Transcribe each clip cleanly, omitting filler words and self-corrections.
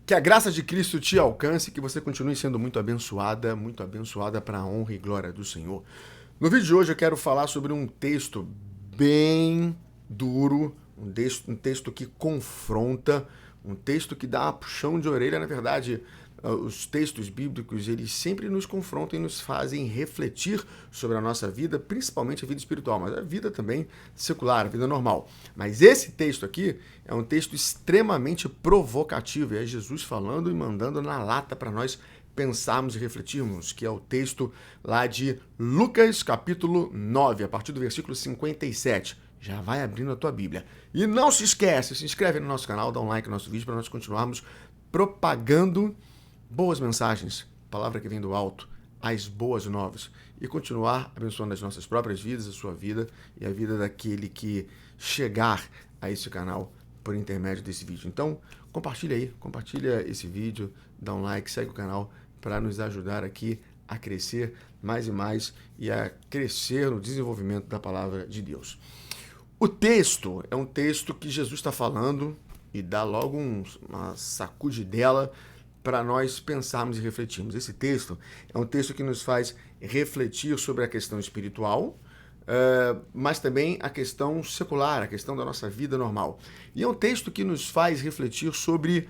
Que a graça de Cristo te alcance e que você continue sendo muito abençoada para a honra e glória do Senhor. No vídeo de hoje eu quero falar sobre um texto bem duro, um texto que confronta, um texto que dá uma puxão de orelha. Na verdade, os textos bíblicos, eles sempre nos confrontam e nos fazem refletir sobre a nossa vida, principalmente a vida espiritual, mas a vida também secular, a vida normal. Mas esse texto aqui é um texto extremamente provocativo, é Jesus falando e mandando na lata para nós pensarmos e refletirmos, que é o texto lá de Lucas, capítulo 9, a partir do versículo 57. Já vai abrindo a tua Bíblia. E não se esquece, se inscreve no nosso canal, dá um like no nosso vídeo para nós continuarmos propagando boas mensagens, palavra que vem do alto, as boas novas, e continuar abençoando as nossas próprias vidas, a sua vida e a vida daquele que chegar a esse canal por intermédio desse vídeo. Então, compartilha esse vídeo, dá um like, segue o canal para nos ajudar aqui a crescer mais e mais e a crescer no desenvolvimento da palavra de Deus. O texto é um texto que Jesus está falando e dá logo uma sacudidela para nós pensarmos e refletirmos. Esse texto é um texto que nos faz refletir sobre a questão espiritual, mas também a questão secular, a questão da nossa vida normal. E é um texto que nos faz refletir sobre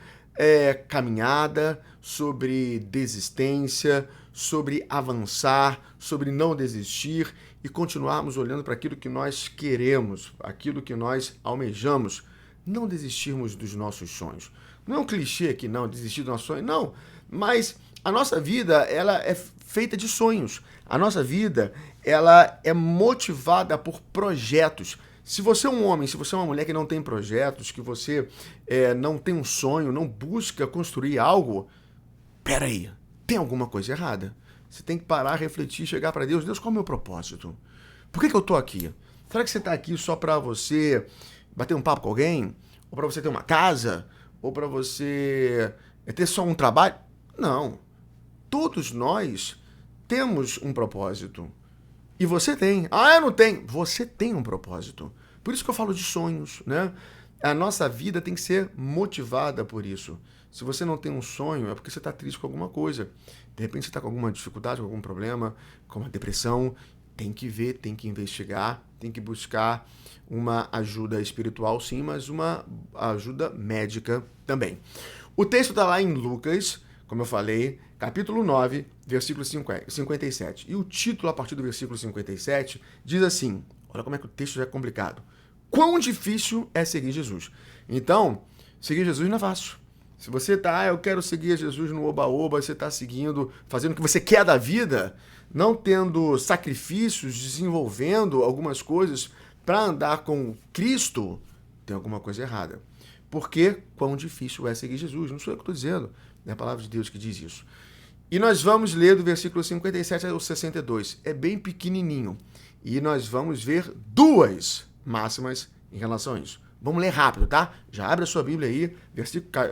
caminhada, sobre desistência, sobre avançar, sobre não desistir e continuarmos olhando para aquilo que nós queremos, aquilo que nós almejamos, não desistirmos dos nossos sonhos. Não é um clichê aqui, não, desistir do nosso sonho, não. Mas a nossa vida, ela é feita de sonhos. A nossa vida, ela é motivada por projetos. Se você é um homem, se você é uma mulher que não tem projetos, que você não tem um sonho, não busca construir algo, peraí, tem alguma coisa errada. Você tem que parar, refletir, chegar para Deus. Deus, qual é o meu propósito? Por que eu estou aqui? Será que você está aqui só para você bater um papo com alguém? Ou para você ter uma casa? Ou para você ter só um trabalho? Não. Todos nós temos um propósito. E você tem. Ah, eu não tenho. Você tem um propósito. Por isso que eu falo de sonhos, né? A nossa vida tem que ser motivada por isso. Se você não tem um sonho, é porque você está triste com alguma coisa. De repente você está com alguma dificuldade, com algum problema, com uma depressão. Tem que ver, tem que investigar, tem que buscar uma ajuda espiritual, sim, mas uma ajuda médica também. O texto está lá em Lucas, como eu falei, capítulo 9, versículo 57. E o título, a partir do versículo 57, diz assim, olha como é que o texto já é complicado. Quão difícil é seguir Jesus? Então, seguir Jesus não é fácil. Se você está, eu quero seguir Jesus no oba-oba, você está seguindo, fazendo o que você quer da vida, não tendo sacrifícios, desenvolvendo algumas coisas para andar com Cristo, tem alguma coisa errada. Porque quão difícil é seguir Jesus? Não sou eu que estou dizendo, é a palavra de Deus que diz isso. E nós vamos ler do versículo 57 ao 62. É bem pequenininho. E nós vamos ver duas máximas em relação a isso. Vamos ler rápido, tá? Já abre a sua Bíblia aí,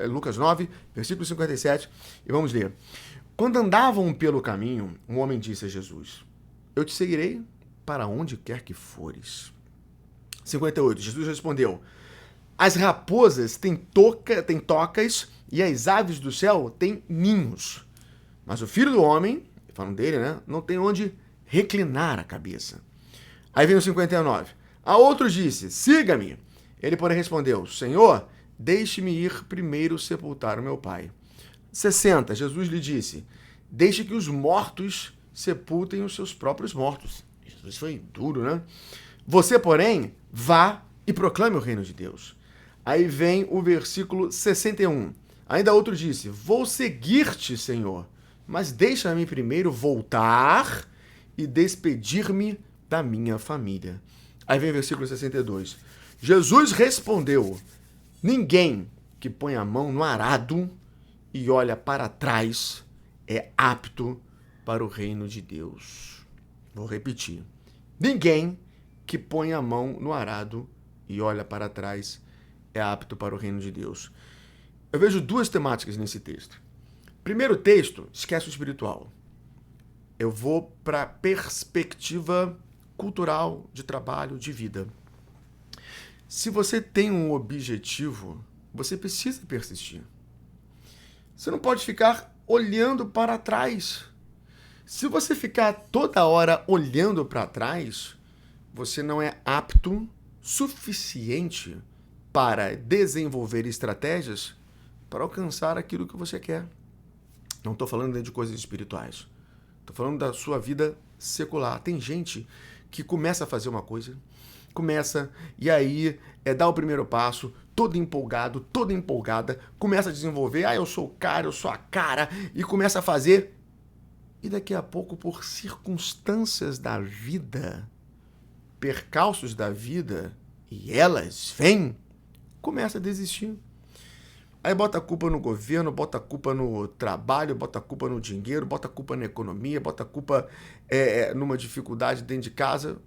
Lucas 9, versículo 57, e vamos ler. Quando andavam pelo caminho, um homem disse a Jesus, eu te seguirei para onde quer que fores. 58, Jesus respondeu, as raposas têm tocas e as aves do céu têm ninhos, mas o filho do homem, falando dele, né, não tem onde reclinar a cabeça. Aí vem o 59, a outro disse, siga-me. Ele, porém, respondeu, Senhor, deixe-me ir primeiro sepultar o meu pai. 60, Jesus lhe disse, deixe que os mortos sepultem os seus próprios mortos. Jesus foi duro, né? Você, porém, vá e proclame o reino de Deus. Aí vem o versículo 61. Ainda outro disse, vou seguir-te, Senhor, mas deixa-me primeiro voltar e despedir-me da minha família. Aí vem o versículo 62. Jesus respondeu, ninguém que põe a mão no arado e olha para trás é apto para o reino de Deus. Vou repetir. Ninguém que põe a mão no arado e olha para trás é apto para o reino de Deus. Eu vejo duas temáticas nesse texto. Primeiro texto, esquece o espiritual. Eu vou para a perspectiva cultural, de trabalho, de vida. Se você tem um objetivo, você precisa persistir. Você não pode ficar olhando para trás. Se você ficar toda hora olhando para trás, você não é apto suficiente para desenvolver estratégias para alcançar aquilo que você quer. Não estou falando de coisas espirituais. Estou falando da sua vida secular. Tem gente que começa a fazer uma coisa, começa e aí dá o primeiro passo, todo empolgado, toda empolgada, começa a desenvolver, eu sou o cara, eu sou a cara, e começa a fazer. E daqui a pouco, por circunstâncias da vida, percalços da vida, e elas vêm, começa a desistir. Aí bota a culpa no governo, bota a culpa no trabalho, bota a culpa no dinheiro, bota a culpa na economia, bota a culpa numa dificuldade dentro de casa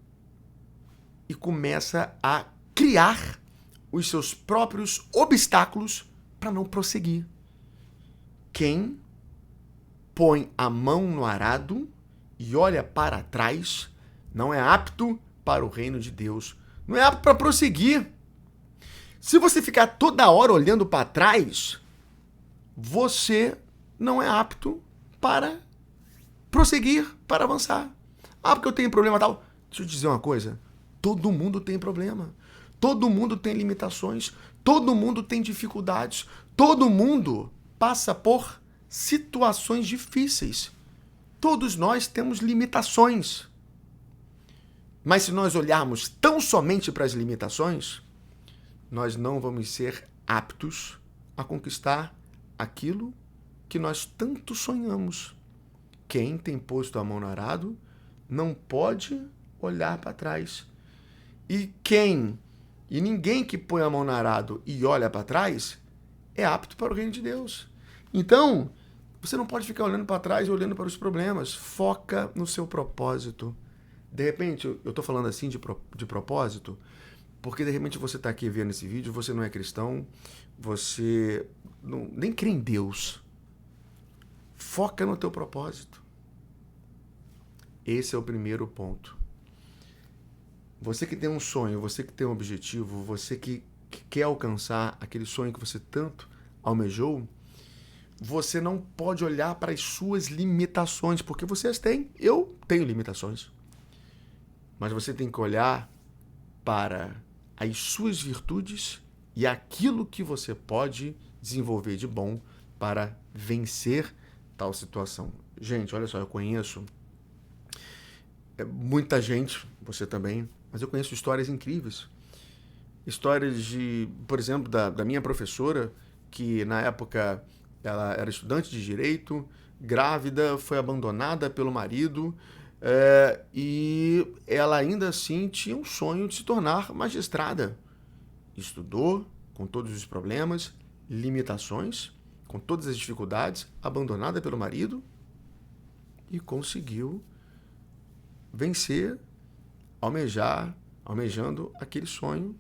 e começa a criar os seus próprios obstáculos para não prosseguir. Quem põe a mão no arado e olha para trás não é apto para o reino de Deus, não é apto para prosseguir. Se você ficar toda hora olhando para trás, você não é apto para prosseguir, para avançar. Porque eu tenho problema tal. Deixa eu te dizer uma coisa. Todo mundo tem problema. Todo mundo tem limitações. Todo mundo tem dificuldades. Todo mundo passa por situações difíceis. Todos nós temos limitações. Mas se nós olharmos tão somente para as limitações, nós não vamos ser aptos a conquistar aquilo que nós tanto sonhamos. Quem tem posto a mão no arado não pode olhar para trás. E ninguém que põe a mão no arado e olha para trás é apto para o reino de Deus. Então, você não pode ficar olhando para trás e olhando para os problemas. Foca no seu propósito. De repente, eu estou falando assim de propósito, porque de repente você está aqui vendo esse vídeo, você não é cristão, você nem crê em Deus. Foca no teu propósito. Esse é o primeiro ponto. Você que tem um sonho, você que tem um objetivo, você que quer alcançar aquele sonho que você tanto almejou, você não pode olhar para as suas limitações, porque você as tem. Eu tenho limitações. Mas você tem que olhar para as suas virtudes e aquilo que você pode desenvolver de bom para vencer tal situação. Gente, olha só, eu conheço muita gente, você também, mas eu conheço histórias incríveis. Histórias de, por exemplo, da minha professora, que na época ela era estudante de direito, grávida, foi abandonada pelo marido, e ela ainda assim tinha um sonho de se tornar magistrada. Estudou com todos os problemas, limitações, com todas as dificuldades, abandonada pelo marido e conseguiu vencer, almejando aquele sonho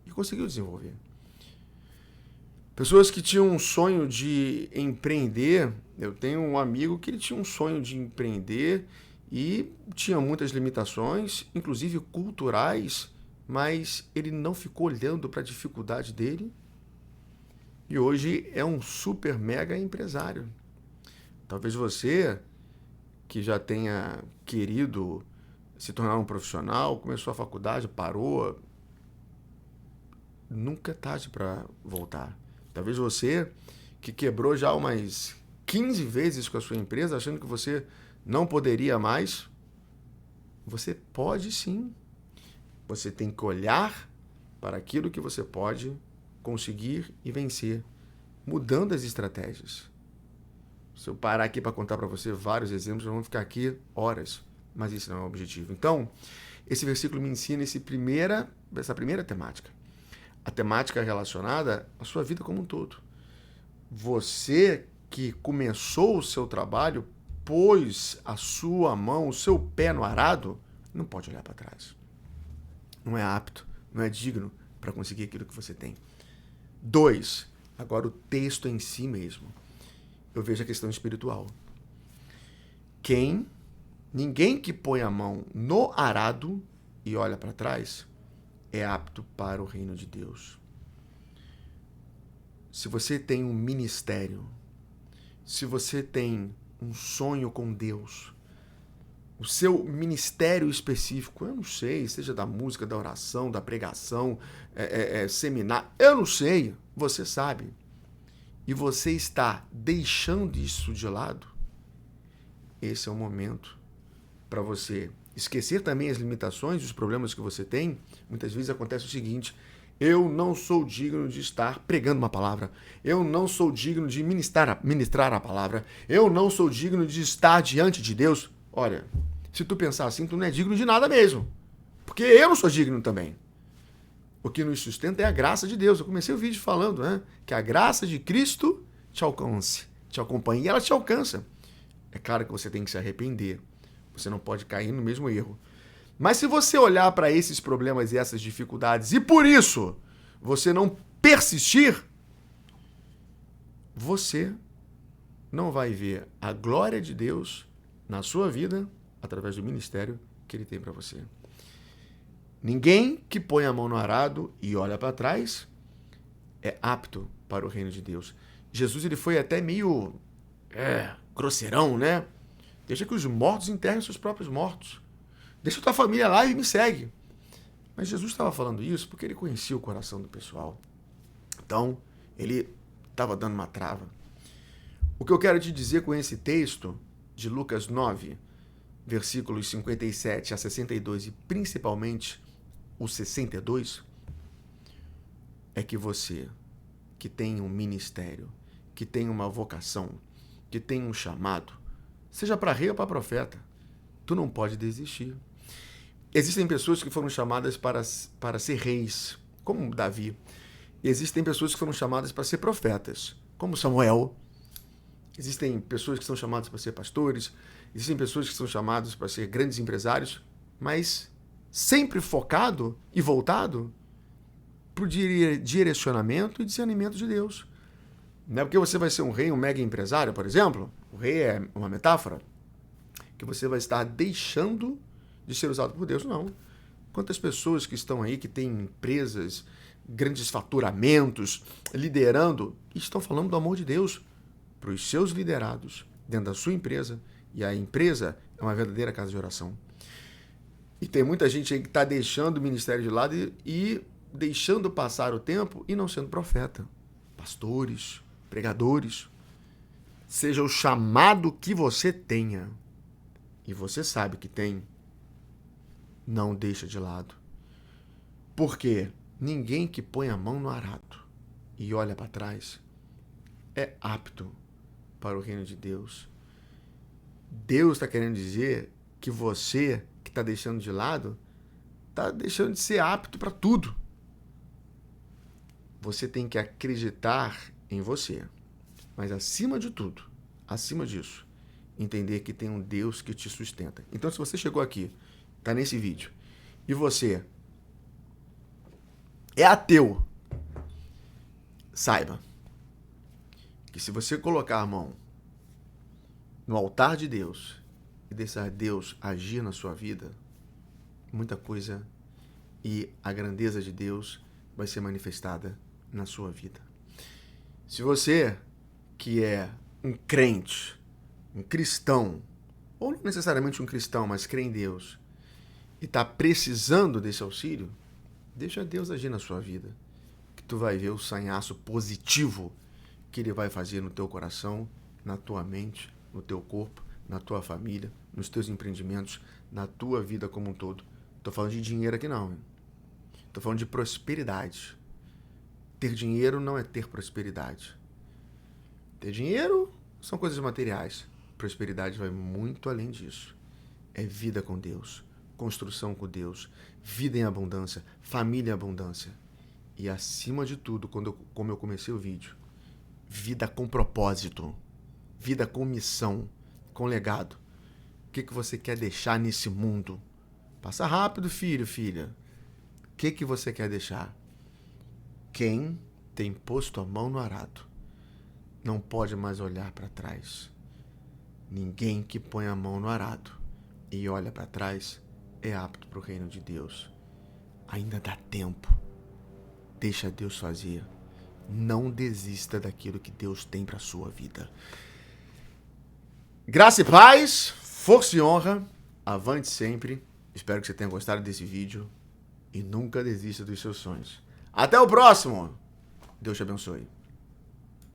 e conseguiu desenvolver. Pessoas que tinham um sonho de empreender, eu tenho um amigo que ele tinha um sonho de empreender e tinha muitas limitações, inclusive culturais, mas ele não ficou olhando para a dificuldade dele e hoje é um super mega empresário. Talvez você, que já tenha querido se tornar um profissional, começou a faculdade, parou, nunca é tarde para voltar. Talvez você, que quebrou já umas 15 vezes com a sua empresa, achando que você não poderia mais, você pode sim. Você tem que olhar para aquilo que você pode conseguir e vencer, mudando as estratégias. Se eu parar aqui para contar para você vários exemplos, nós vamos ficar aqui horas, mas esse não é o objetivo. Então, esse versículo me ensina essa primeira temática. A temática relacionada à sua vida como um todo. Você que começou o seu trabalho, pôs a sua mão, o seu pé no arado, não pode olhar para trás. Não é apto, não é digno para conseguir aquilo que você tem. 2, agora o texto em si mesmo. Eu vejo a questão espiritual. Ninguém que põe a mão no arado e olha para trás é apto para o reino de Deus. Se você tem um ministério, se você tem um sonho com Deus, o seu ministério específico, eu não sei, seja da música, da oração, da pregação, seminário, eu não sei, você sabe. E você está deixando isso de lado, esse é o momento para você esquecer também as limitações, os problemas que você tem. Muitas vezes acontece o seguinte: eu não sou digno de estar pregando uma palavra, eu não sou digno de ministrar a palavra, eu não sou digno de estar diante de Deus. Olha, se tu pensar assim, tu não é digno de nada mesmo, porque eu não sou digno também. O que nos sustenta é a graça de Deus. Eu comecei o vídeo falando, né, que a graça de Cristo te alcance, te acompanhe, e ela te alcança. É claro que você tem que se arrepender. Você não pode cair no mesmo erro. Mas se você olhar para esses problemas e essas dificuldades e por isso você não persistir, você não vai ver a glória de Deus na sua vida através do ministério que Ele tem para você. Ninguém que põe a mão no arado e olha para trás é apto para o reino de Deus. Jesus ele foi até meio grosseirão, né? Deixa que os mortos enterrem seus próprios mortos. Deixa tua família lá e me segue. Mas Jesus estava falando isso porque ele conhecia o coração do pessoal. Então, ele estava dando uma trava. O que eu quero te dizer com esse texto de Lucas 9, versículos 57 a 62 e principalmente o 62, é que você, que tem um ministério, que tem uma vocação, que tem um chamado, seja para rei ou para profeta, tu não pode desistir. Existem pessoas que foram chamadas para ser reis, como Davi. Existem pessoas que foram chamadas para ser profetas, como Samuel. Existem pessoas que são chamadas para ser pastores. Existem pessoas que são chamadas para ser grandes empresários, mas sempre focado e voltado para o direcionamento e discernimento de Deus. Não é porque você vai ser um rei, um mega empresário, por exemplo. O rei é uma metáfora que você vai estar deixando de ser usado por Deus, não. Quantas pessoas que estão aí, que têm empresas, grandes faturamentos, liderando, estão falando do amor de Deus para os seus liderados dentro da sua empresa, e a empresa é uma verdadeira casa de oração. E tem muita gente aí que está deixando o ministério de lado e deixando passar o tempo e não sendo profeta. Pastores, pregadores, seja o chamado que você tenha, e você sabe que tem, não deixa de lado. Porque ninguém que põe a mão no arado e olha para trás é apto para o reino de Deus. Deus está querendo dizer que você, que está deixando de lado, está deixando de ser apto para tudo. Você tem que acreditar em você. Mas acima de tudo, acima disso, entender que tem um Deus que te sustenta. Então, se você chegou aqui, está nesse vídeo, e você é ateu, saiba que se você colocar a mão no altar de Deus e deixar Deus agir na sua vida, muita coisa e a grandeza de Deus vai ser manifestada na sua vida. Se você que é um crente, um cristão, ou não necessariamente um cristão, mas crê em Deus, e está precisando desse auxílio, deixa Deus agir na sua vida, que tu vai ver o sanhaço positivo que Ele vai fazer no teu coração, na tua mente, no teu corpo, na tua família, nos teus empreendimentos, na tua vida como um todo. Estou falando de dinheiro aqui não. Estou falando de prosperidade. Ter dinheiro não é ter prosperidade. Ter dinheiro são coisas materiais. Prosperidade vai muito além disso. É vida com Deus, construção com Deus, vida em abundância, família em abundância. E acima de tudo, como eu comecei o vídeo, vida com propósito, vida com missão, com legado. O que você quer deixar nesse mundo? Passa rápido, filho, filha. O que você quer deixar? Quem tem posto a mão no arado não pode mais olhar para trás. Ninguém que põe a mão no arado e olha para trás é apto para o reino de Deus. Ainda dá tempo. Deixa Deus fazer. Não desista daquilo que Deus tem para a sua vida. Graça e paz, força e honra, avante sempre. Espero que você tenha gostado desse vídeo e nunca desista dos seus sonhos. Até o próximo. Deus te abençoe.